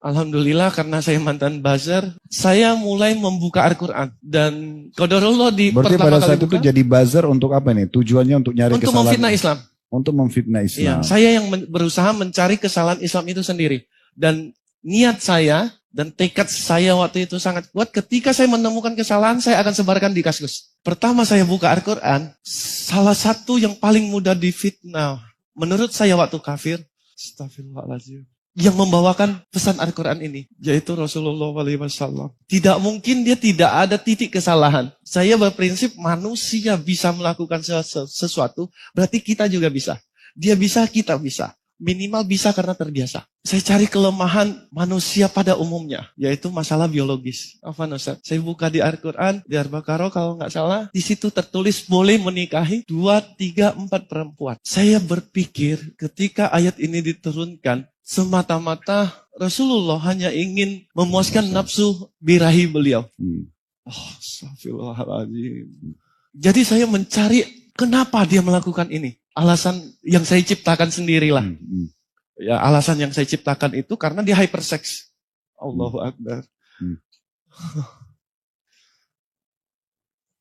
Alhamdulillah karena saya mantan buzzer, saya mulai membuka Al-Quran. Dan qadarullah di Berarti pertama pada kali saat itu buka, jadi buzzer untuk apa nih? Tujuannya untuk nyari untuk kesalahan? memfitnah Islam. Untuk memfitnah Ya, Islam. saya yang berusaha mencari kesalahan Islam itu sendiri. Dan niat saya dan tekad saya waktu itu sangat kuat. Ketika saya menemukan kesalahan, saya akan sebarkan di Kaskus. Pertama saya buka Al-Quran, salah satu yang paling mudah difitnah, menurut saya waktu kafir, astagfirullahaladzim, yang membawakan pesan Al-Quran ini, yaitu Rasulullah SAW. Tidak mungkin dia tidak ada titik kesalahan. Saya berprinsip manusia bisa melakukan sesuatu, berarti kita juga bisa. Dia bisa, kita bisa. Minimal bisa karena terbiasa. Saya cari kelemahan manusia pada umumnya, yaitu masalah biologis. Apa Ustaz? Saya buka di Al-Quran, di Al-Baqarah kalau nggak salah, di situ tertulis boleh menikahi 2, 3, 4 perempuan. Saya berpikir ketika ayat ini diturunkan, semata-mata Rasulullah hanya ingin memuaskan nafsu birahi beliau. Astagfirullahaladzim. Jadi saya mencari kenapa dia melakukan ini. Alasan yang saya ciptakan sendirilah. Ya, alasan yang saya ciptakan itu karena dia hypersex. Allahu Akbar.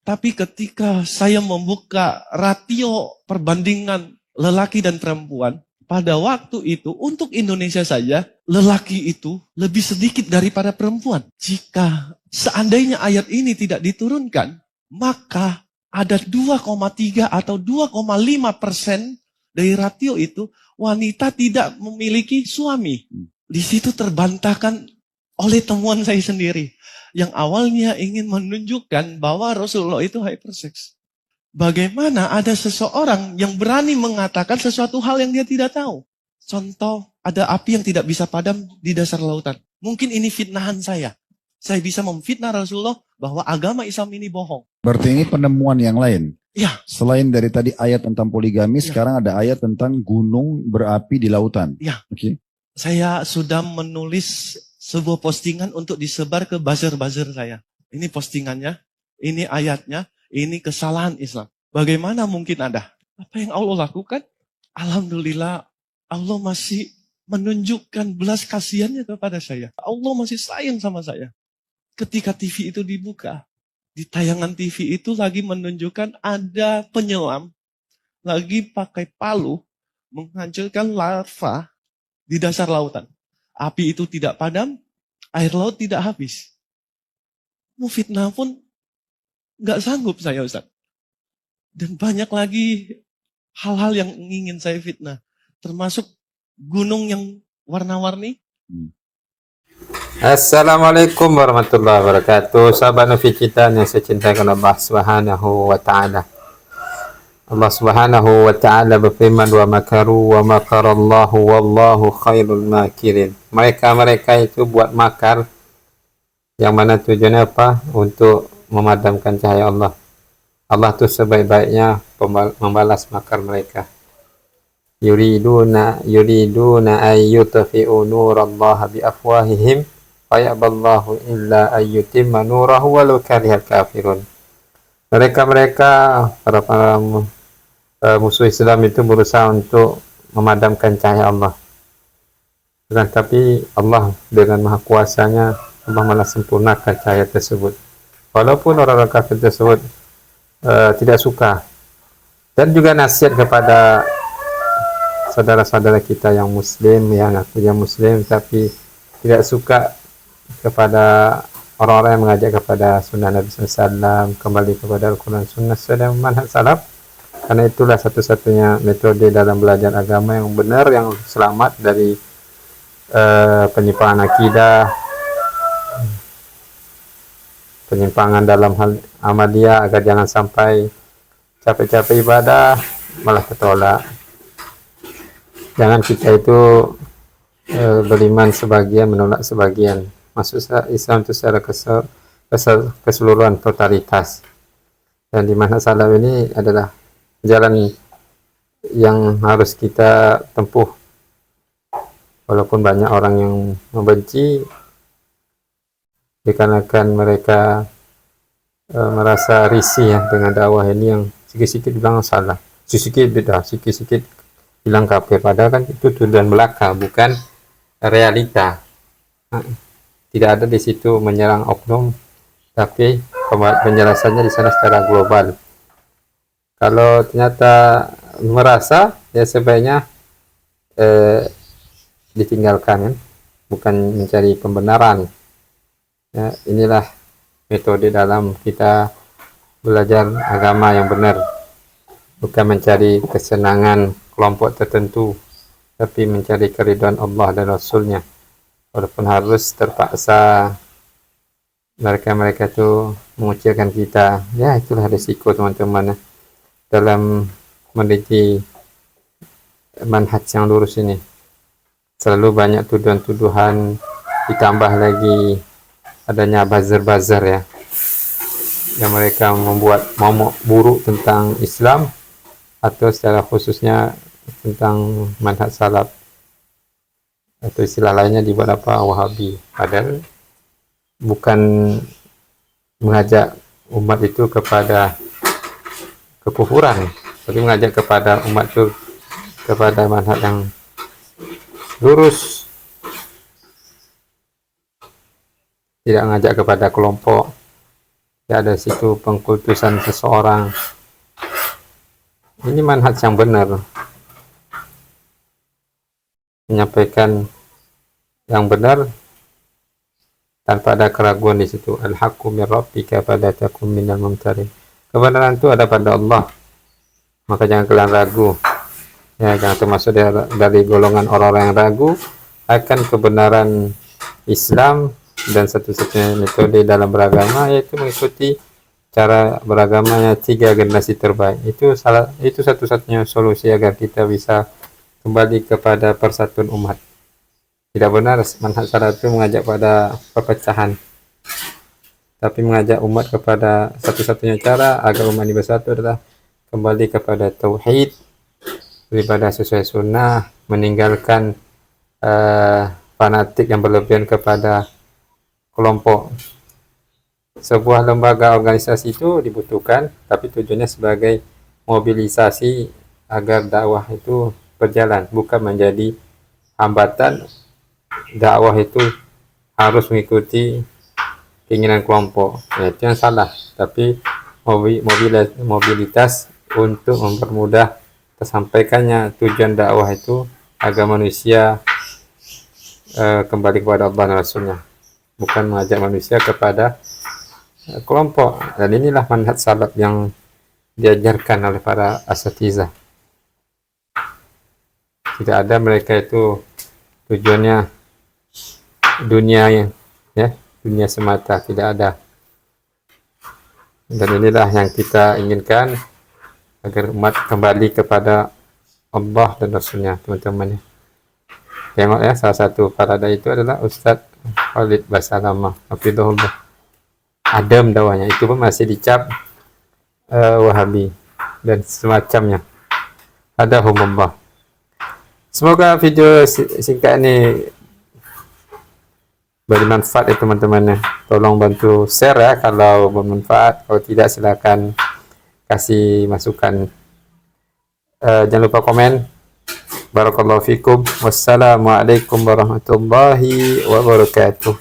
Tapi ketika saya membuka rasio perbandingan lelaki dan perempuan, pada waktu itu untuk Indonesia saja, lelaki itu lebih sedikit daripada perempuan. Jika seandainya ayat ini tidak diturunkan, maka ada 2,3 atau 2,5% dari rasio itu wanita tidak memiliki suami. Di situ terbantahkan oleh temuan saya sendiri. Yang awalnya ingin menunjukkan bahwa Rasulullah itu hypersex. Bagaimana ada seseorang yang berani mengatakan sesuatu hal yang dia tidak tahu. Contoh, ada api yang tidak bisa padam di dasar lautan. Mungkin ini fitnahan saya. Saya bisa memfitnah Rasulullah bahwa agama Islam ini bohong. Berarti ini penemuan yang lain. Ya. Selain dari tadi ayat tentang poligami, sekarang ada ayat tentang gunung berapi di lautan. Ya. Oke. Saya sudah menulis sebuah postingan untuk disebar ke buzzer-buzzer saya. Ini postingannya, ini ayatnya, ini kesalahan Islam. Bagaimana mungkin ada? Apa yang Allah lakukan? Alhamdulillah, Allah masih menunjukkan belas kasihannya kepada saya. Allah masih sayang sama saya. Ketika TV itu dibuka, di tayangan TV itu lagi menunjukkan ada penyelam, lagi pakai palu, menghancurkan larva di dasar lautan. Api itu tidak padam, air laut tidak habis. Mau fitnah pun nggak sanggup saya, Ustaz. Dan banyak lagi hal-hal yang ingin saya fitnah. Termasuk gunung yang warna-warni. Assalamualaikum warahmatullahi wabarakatuh. Sahabat Nafi kita yang saya cintakan Allah Subhanahu wa ta'ala. Allah Subhanahu wa ta'ala berfirman, wa makaru wa makarallahu wallahu khairul makirin. Mereka itu buat makar yang mana tujuannya apa? Untuk memadamkan cahaya Allah. Allah itu sebaik-baiknya membalas makar mereka. Yuriduna ayyutfi'u nurallaha bi afwahihim fayaballahu illa ayyutimma nurahu walau karihal kafirun. Mereka para musuh Islam itu berusaha untuk memadamkan cahaya Allah. Tapi Allah dengan maha kuasanya, Allah malah sempurnakan cahaya tersebut. Walaupun orang-orang kafir tersebut tidak suka. Dan juga nasihat kepada saudara-saudara kita yang muslim, yang akunya muslim tapi tidak suka kepada orang-orang yang mengajak kepada sunnah Nabi SAW, kembali kepada Al-Quran, sunnah dan manhaj salaf. Karena itulah satu-satunya metode dalam belajar agama yang benar, yang selamat dari penyimpangan akidah, penyimpangan dalam hal amaliyah, agar jangan sampai capek-capek ibadah malah ketolak. Jangan kita itu beriman sebagian menolak sebagian. Maksud Islam itu secara keseluruhan, totalitas. Dan di mana salaf ini adalah jalan yang harus kita tempuh. Walaupun banyak orang yang membenci, dikarenakan mereka merasa risih ya dengan dakwah ini yang sikit-sikit bilang salah, sikit-sikit beda, sikit-sikit bilang kafir, padahal kan itu tujuan belaka, bukan realita. Tidak ada di situ menyerang oknum, tapi penjelasannya di sana secara global. Kalau ternyata merasa, ya sebaiknya ditinggalkan, kan? Bukan mencari pembenaran. Ya, inilah metode dalam kita belajar agama yang benar, bukan mencari kesenangan kelompok tertentu, tapi mencari keridhaan Allah dan Rasulnya. Walaupun harus terpaksa mereka itu mengucilkan kita, ya itulah risiko teman-teman dalam meneliti manhaj yang lurus ini. Selalu banyak tuduhan-tuduhan, ditambah lagi adanya buzzer-buzzer ya, yang mereka membuat momok buruk tentang Islam atau secara khususnya tentang manhaj salaf, atau istilah lainnya dibuat apa, Wahabi. Padahal bukan mengajak umat itu kepada kekufuran, tapi mengajak kepada umat itu kepada manhaj yang lurus, tidak mengajak kepada kelompok. Tidak ada situ pengkultusan seseorang. Ini manhaj yang benar, menyampaikan yang benar tanpa ada keraguan di situ. Al-haqqu min rabbika fala takum minal mumtarin. Kebenaran itu ada pada Allah, maka jangan kalian ragu. Ya, jangan termasuk dari golongan orang-orang yang ragu akan kebenaran Islam. Dan satu-satunya metode dalam beragama yaitu mengikuti cara beragamanya 3 generasi terbaik. Itu satu-satunya solusi agar kita bisa kembali kepada persatuan umat. Tidak benar manhaj salaf itu mengajak pada perpecahan, tapi mengajak umat kepada satu-satunya cara agar umat ini bersatu adalah kembali kepada tauhid, beribadah sesuai sunnah, meninggalkan fanatik yang berlebihan kepada kelompok. Sebuah lembaga organisasi itu dibutuhkan, tapi tujuannya sebagai mobilisasi agar dakwah itu berjalan, bukan menjadi hambatan. Dakwah itu harus mengikuti keinginan kelompok, ya, itu yang salah. Tapi mobilitas untuk mempermudah tersampaikannya tujuan dakwah itu agar manusia kembali kepada Allah dan Rasulnya, bukan mengajak manusia kepada kelompok. Dan inilah manhaj salaf yang diajarkan oleh para asatizah. Tidak ada mereka itu tujuannya dunia, ya, dunia semata, tidak ada. Dan inilah yang kita inginkan, agar umat kembali kepada Allah dan Rasulnya, teman-teman. Tengok ya, salah satu parada itu adalah Ustadz Khalid Basalamah, hafizahullah. Adem dakwahnya, itu pun masih dicap Wahabi dan semacamnya. Ada humullah. Semoga video singkat ini bermanfaat ya teman-teman. Tolong bantu share ya kalau bermanfaat. Kalau tidak silakan kasih masukan. Jangan lupa komen. Barakallahu fikum. Wassalamualaikum warahmatullahi wabarakatuh.